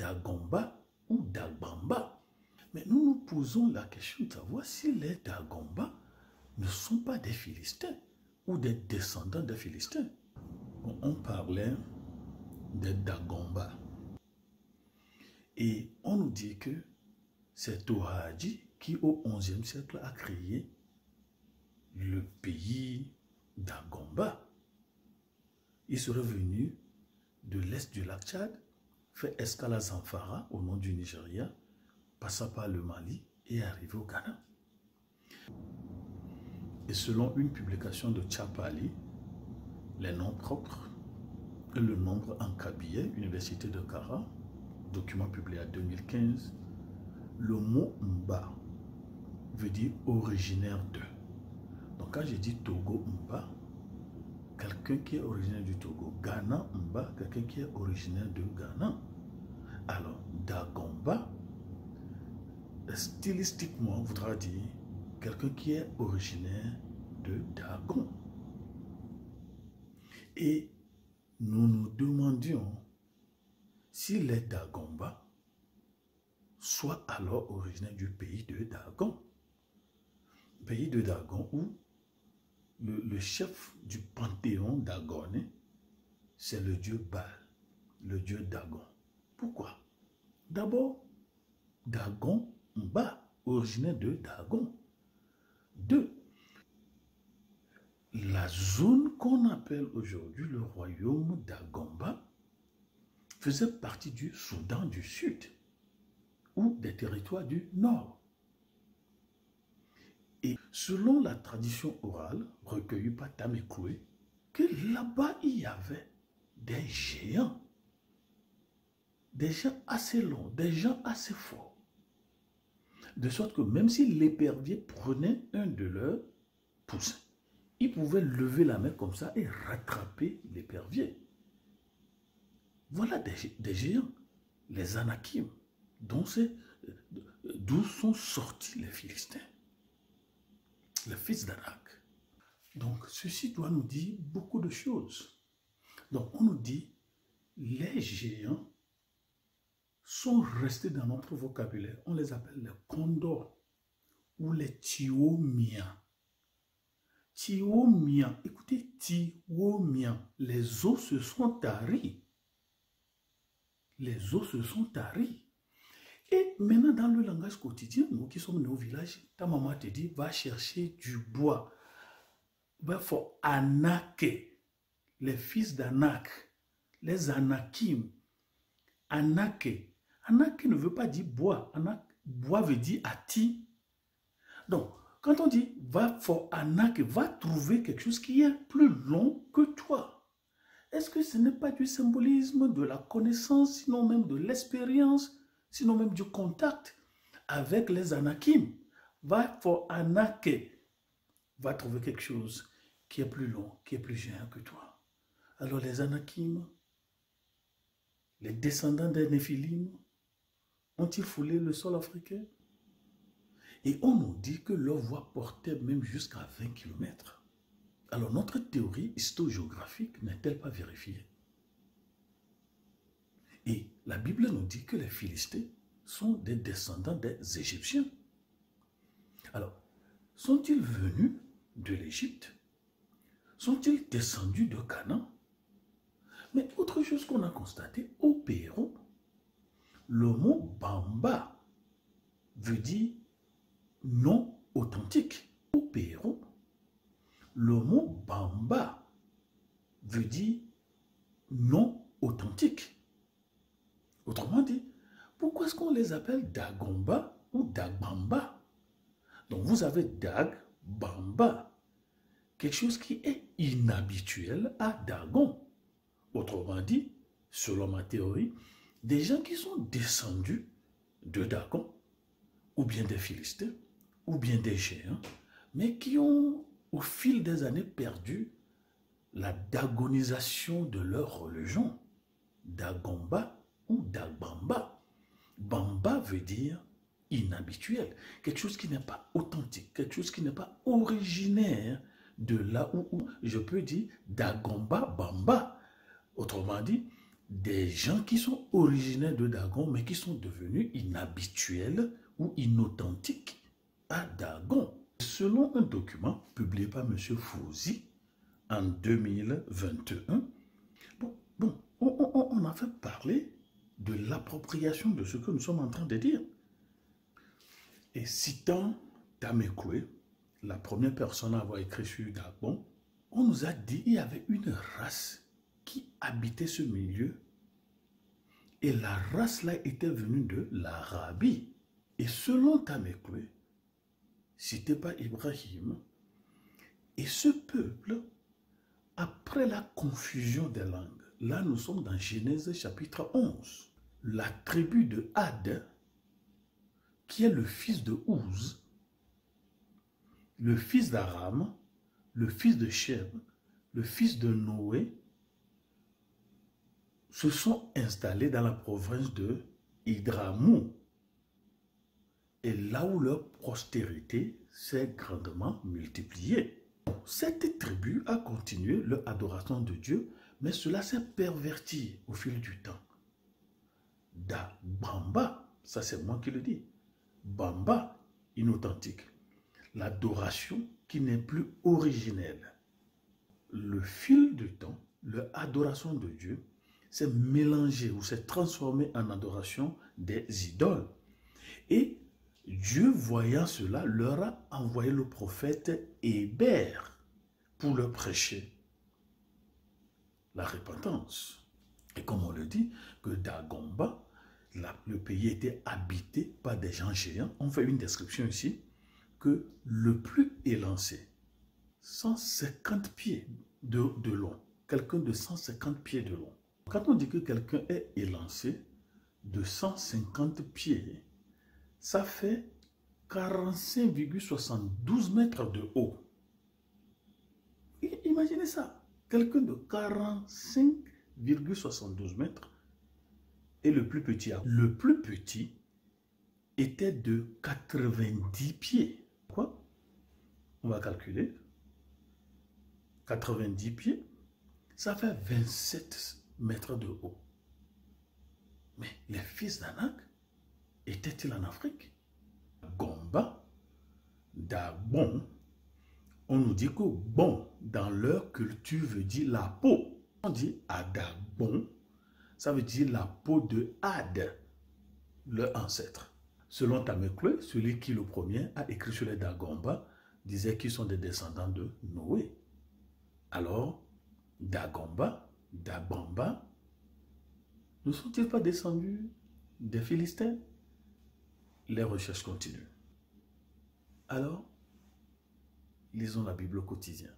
Dagomba ou Dagbamba. Mais nous nous posons la question de savoir si les Dagomba ne sont pas des Philistins ou des descendants des Philistins. On parlait des Dagomba. Et on nous dit que c'est Toraji qui, au XIe siècle, a créé le pays Dagomba. Il serait venu de l'est du lac Tchad, fait escale à Zamfara, au nord du Nigeria, passa par le Mali et est arrivé au Ghana. Et selon une publication de Tchapali, les noms propres et le nombre en Kabylie, Université de Kara, document publié en 2015, le mot Mba veut dire originaire de. Donc quand je dis Togo Mba, quelqu'un qui est originaire du Togo. Ghana Mba, quelqu'un qui est originaire de Ghana. Alors, Dagomba, stylistiquement, voudra dire quelqu'un qui est originaire de Dagon. Et nous nous demandions si les Dagomba soient alors originaires du pays de Dagon. Pays de Dagon où le chef du panthéon dagonais, c'est le dieu Baal, le dieu Dagon. Pourquoi? D'abord, Dagon Mba, originaire de Dagon. 2. La zone qu'on appelle aujourd'hui le royaume d'Agomba faisait partie du Soudan du Sud ou des territoires du Nord. Et selon la tradition orale recueillie par Tamekoué, que là-bas il y avait des géants assez longs, des gens assez forts. De sorte que même si l'épervier prenait un de leurs poussins, il pouvait lever la main comme ça et rattraper l'épervier. Voilà des géants, les Anakim, d'où sont sortis les Philistins, les fils d'Anak. Donc ceci doit nous dire beaucoup de choses. Donc on nous dit, les géants sont restés dans notre vocabulaire. On les appelle les condors ou les Tiomiens. Tiomiens, écoutez, Tiomiens, les os se sont taris. Les os se sont taris. Et maintenant, dans le langage quotidien, nous qui sommes nés au village, ta maman te dit, va chercher du bois. Il faut Anaké, les fils d'Anak, les Anakim. Anaké. Anaké ne veut pas dire bois. Bois veut dire ati. Donc, quand on dit va for Anaké, va trouver quelque chose qui est plus long que toi. Est-ce que ce n'est pas du symbolisme, de la connaissance, sinon même de l'expérience, sinon même du contact avec les Anakim? Va for Anaké, va trouver quelque chose qui est plus long, qui est plus géant que toi. Alors les Anakim, les descendants des Néphilim, ont-ils foulé le sol africain? Et on nous dit que leur voix portait même jusqu'à 20 km. Alors notre théorie historogéographique n'est-elle pas vérifiée? Et la Bible nous dit que les Philistins sont des descendants des Égyptiens. Alors, sont-ils venus de l'Égypte? Sont-ils descendus de Canaan? Mais autre chose qu'on a constaté, au Pérou, le mot Bamba veut dire non authentique. Au Pérou, le mot Bamba veut dire non authentique. Autrement dit, pourquoi est-ce qu'on les appelle Dagomba ou Dagbamba? Donc vous avez Dag, Bamba, quelque chose qui est inhabituel à Dagon. Autrement dit, selon ma théorie, des gens qui sont descendus de Dagon, ou bien des Philistins, ou bien des géants, mais qui ont, au fil des années, perdu la dagonisation de leur religion. Dagomba ou Dagbamba. Bamba veut dire inhabituel, quelque chose qui n'est pas authentique, quelque chose qui n'est pas originaire de là où je peux dire Dagomba, Bamba. Autrement dit, des gens qui sont originaires de Dagon, mais qui sont devenus inhabituels ou inauthentiques à Dagon. Selon un document publié par M. Fouzi en 2021, on a fait parler de l'appropriation de ce que nous sommes en train de dire. Et citant Tamekwe, la première personne à avoir écrit sur Dagon, on nous a dit qu'il y avait une race qui habitait ce milieu. Et la race-là était venue de l'Arabie. Et selon Tamekwe, cité par Ibrahim, et ce peuple, après la confusion des langues, là nous sommes dans Genèse chapitre 11, la tribu de Had, qui est le fils de Ouz, le fils d'Aram, le fils de Shem, le fils de Noé, se sont installés dans la province de Idramou. Et là où leur postérité s'est grandement multipliée. Cette tribu a continué leur adoration de Dieu, mais cela s'est perverti au fil du temps. Da Bamba, ça c'est moi qui le dis, Bamba, inauthentique. L'adoration qui n'est plus originelle. Le fil du temps, leur adoration de Dieu s'est mélangée ou s'est transformée en adoration des idoles. Et Dieu, voyant cela, leur a envoyé le prophète Hébert pour leur prêcher la repentance. Et comme on le dit, que Dagomba, le pays était habité par des gens géants. On fait une description ici, que le plus élancé, 150 pieds de long, quelqu'un de 150 pieds de long. Quand on dit que quelqu'un est élancé de 150 pieds, ça fait 45,72 mètres de haut. Imaginez ça, quelqu'un de 45,72 mètres et le plus petit. Le plus petit était de 90 pieds. Quoi? On va calculer. 90 pieds, ça fait 27 mètres de haut. Mais les fils d'Anak étaient-ils en Afrique? Gomba, Dagon, on nous dit que bon, dans leur culture, veut dire la peau. On dit Adagon, ça veut dire la peau de Had, leur ancêtre. Selon Tamekwe, celui qui le premier a écrit sur les Dagomba, disait qu'ils sont des descendants de Noé. Alors, Dagomba, Dabamba, ne sont-ils pas descendus des Philistins? Les recherches continuent. Alors, lisons la Bible au quotidien.